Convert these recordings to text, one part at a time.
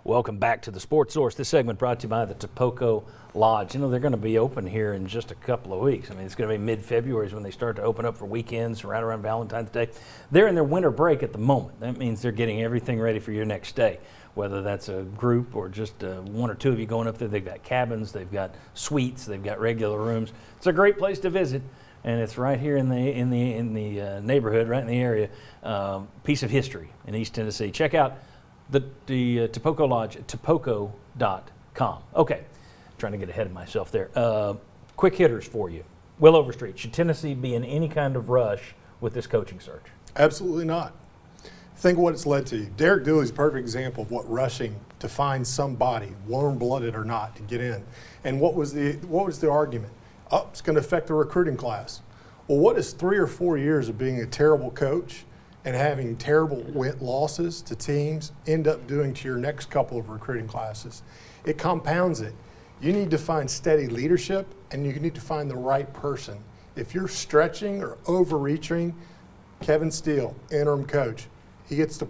Welcome back to the Sports Source. This segment brought to you by the Topoco Lodge. You know, they're going to be open here in just a couple of weeks. I mean, it's going to be mid-February is when they start to open up for weekends right around Valentine's Day. They're in their winter break at the moment. That means they're getting everything ready for your next stay, whether that's a group or just one or two of you going up there. They've got cabins, they've got suites, they've got regular rooms. It's a great place to visit, and it's right here in the neighborhood, right in the area. Piece of history in East Tennessee. Check out the Topoco Lodge at topoco.com. Okay, trying to get ahead of myself there. Quick hitters for you. Will Overstreet, should Tennessee be in any kind of rush with this coaching search? Absolutely not. Think of what it's led to. Derek Dooley's a perfect example of what rushing to find somebody, warm-blooded or not, to get in. And what was the argument? Oh, it's going to affect the recruiting class. Well, what does 3 or 4 years of being a terrible coach and having terrible losses to teams end up doing to your next couple of recruiting classes? It compounds it. You need to find steady leadership, and you need to find the right person. If you're stretching or overreaching, Kevin Steele, interim coach, he gets to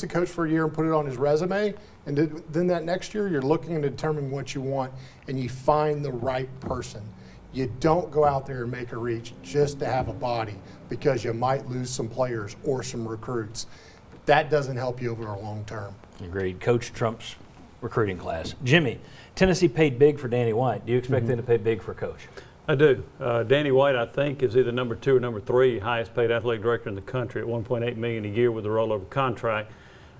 coach for a year and put it on his resume, and then that next year you're looking to determine what you want, and you find the right person. You don't go out there and make a reach just to have a body because you might lose some players or some recruits. That doesn't help you over the long term. Agreed. Coach Trump's recruiting class. Jimmy, Tennessee paid big for Danny White. Do you expect them to pay big for Coach? I do. Danny White, I think, is either number 2 or number 3 highest paid athletic director in the country at $1.8 million a year with a rollover contract.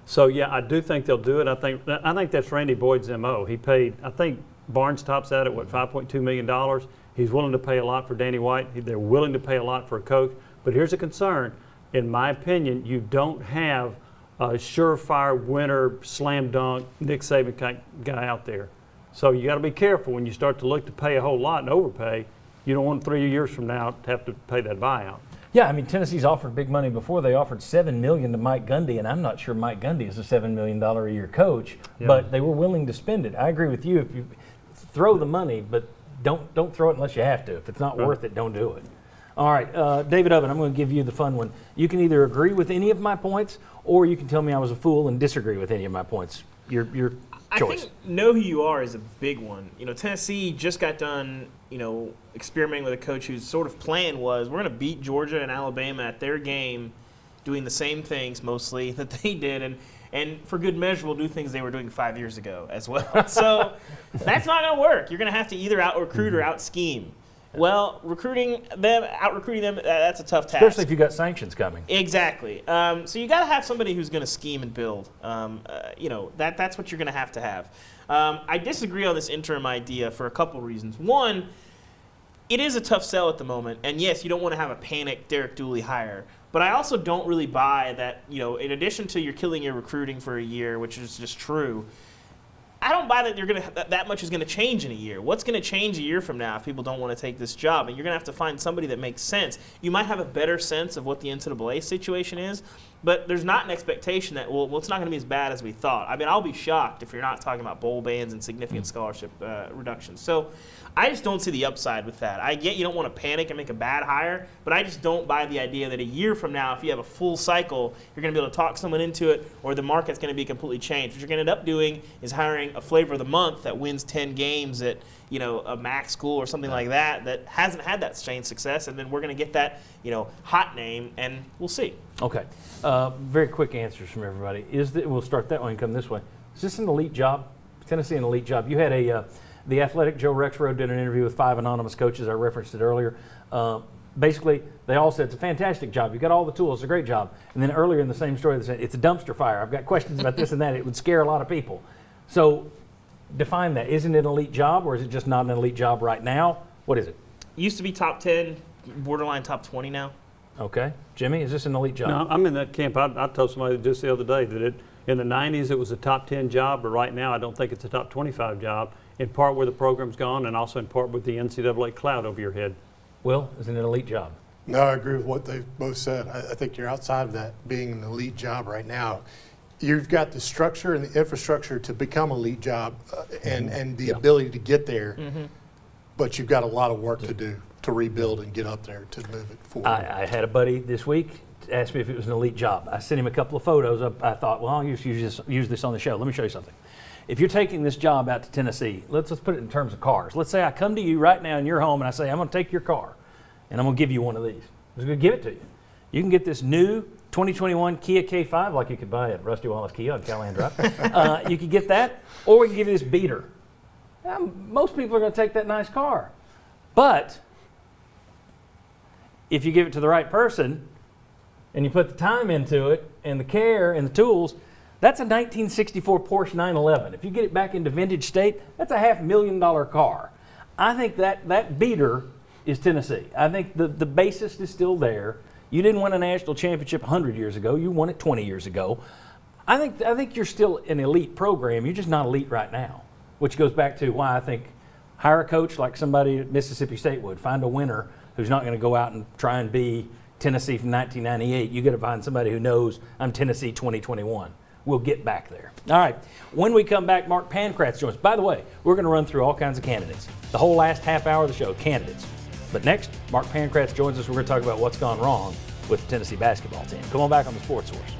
So yeah, I do think they'll do it. I think that's Randy Boyd's MO. He paid, I think Barnes tops out at $5.2 million. He's willing to pay a lot for Danny White. They're willing to pay a lot for a coach. But here's a concern. In my opinion, you don't have a surefire winner, slam dunk, Nick Saban kind of guy out there. So you got to be careful when you start to look to pay a whole lot and overpay. You don't want 3 years from now to have to pay that buyout. Yeah, I mean, Tennessee's offered big money before. They offered $7 million to Mike Gundy, and I'm not sure Mike Gundy is a $7 million a year coach, but they were willing to spend it. I agree with you. If you throw the money, but don't throw it unless you have to. If it's not worth it, don't do it. All right, David Oven, I'm going to give you the fun one. You can either agree with any of my points, or you can tell me I was a fool and disagree with any of my points. Your choice. I think know who you are is a big one. You know, Tennessee just got done, experimenting with a coach whose sort of plan was we're going to beat Georgia and Alabama at their game, doing the same things mostly that they did, and for good measure, we'll do things they were doing 5 years ago as well. So that's not going to work. You're going to have to either out-recruit or out-scheme. Well, out-recruiting them, that's a tough task. Especially if you got sanctions coming. Exactly. So you got to have somebody who's going to scheme and build. That's what you're going to have. I disagree on this interim idea for a couple reasons. One, it is a tough sell at the moment, and yes, you don't want to have a panic Derek Dooley hire. But I also don't really buy that, in addition to you're killing your recruiting for a year, which is just true, I don't buy that that much is going to change in a year. What's going to change a year from now if people don't want to take this job? And you're going to have to find somebody that makes sense. You might have a better sense of what the NCAA situation is, but there's not an expectation that, well, it's not going to be as bad as we thought. I mean, I'll be shocked if you're not talking about bowl bans and significant scholarship reductions. So I just don't see the upside with that. I get you don't want to panic and make a bad hire, but I just don't buy the idea that a year from now, if you have a full cycle, you're going to be able to talk someone into it, or the market's going to be completely changed. What you're going to end up doing is hiring a flavor of the month that wins 10 games at a MAC school or something like that hasn't had that same success, and then we're going to get that hot name, and we'll see. Okay. Very quick answers from everybody. We'll start that one and come this way. Is this an elite job? Tennessee an elite job? You had the Athletic, Joe Rexrode, did an interview with 5 anonymous coaches. I referenced it earlier. Basically, they all said it's a fantastic job. You got all the tools. It's a great job. And then earlier in the same story, they said it's a dumpster fire. I've got questions about this and that. It would scare a lot of people. So define that. Isn't it an elite job, or is it just not an elite job right now? What is it? Used to be top 10, borderline top 20 now. Okay. Jimmy, is this an elite job? No, I'm in that camp. I told somebody just the other day that in the 90s it was a top 10 job, but right now I don't think it's a top 25 job, in part where the program's gone and also in part with the NCAA cloud over your head. Will, is it an elite job? No, I agree with what they've both said. I think you're outside of that being an elite job right now. You've got the structure and the infrastructure to become an elite job and the ability to get there, but you've got a lot of work to do to rebuild and get up there to move it forward. I had a buddy this week asked me if it was an elite job. I sent him a couple of photos. I thought, well, I'll use this on the show. Let me show you something. If you're taking this job out to Tennessee, let's put it in terms of cars. Let's say I come to you right now in your home and I say, I'm going to take your car and I'm going to give you one of these. I'm going to give it to you. You can get this new 2021 Kia K5 like you could buy at Rusty Wallace Kia on Callahan Drive. You could get that, or we can give you this beater. Now, most people are going to take that nice car. But if you give it to the right person and you put the time into it and the care and the tools, that's a 1964 Porsche 911. If you get it back into vintage state, that's a $500,000 car. I think that beater is Tennessee. I think the basis is still there. You didn't win a national championship 100 years ago. You won it 20 years ago. I think you're still an elite program. You're just not elite right now, which goes back to why I think hire a coach like somebody at Mississippi State would. Find a winner who's not going to go out and try and be Tennessee from 1998. You got to find somebody who knows I'm Tennessee 2021. We'll get back there. All right. When we come back, Mark Pancratz joins us. By the way, we're going to run through all kinds of candidates. The whole last half hour of the show, candidates. But next, Mark Pancratz joins us. We're going to talk about what's gone wrong with the Tennessee basketball team. Come on back on the Sports Source.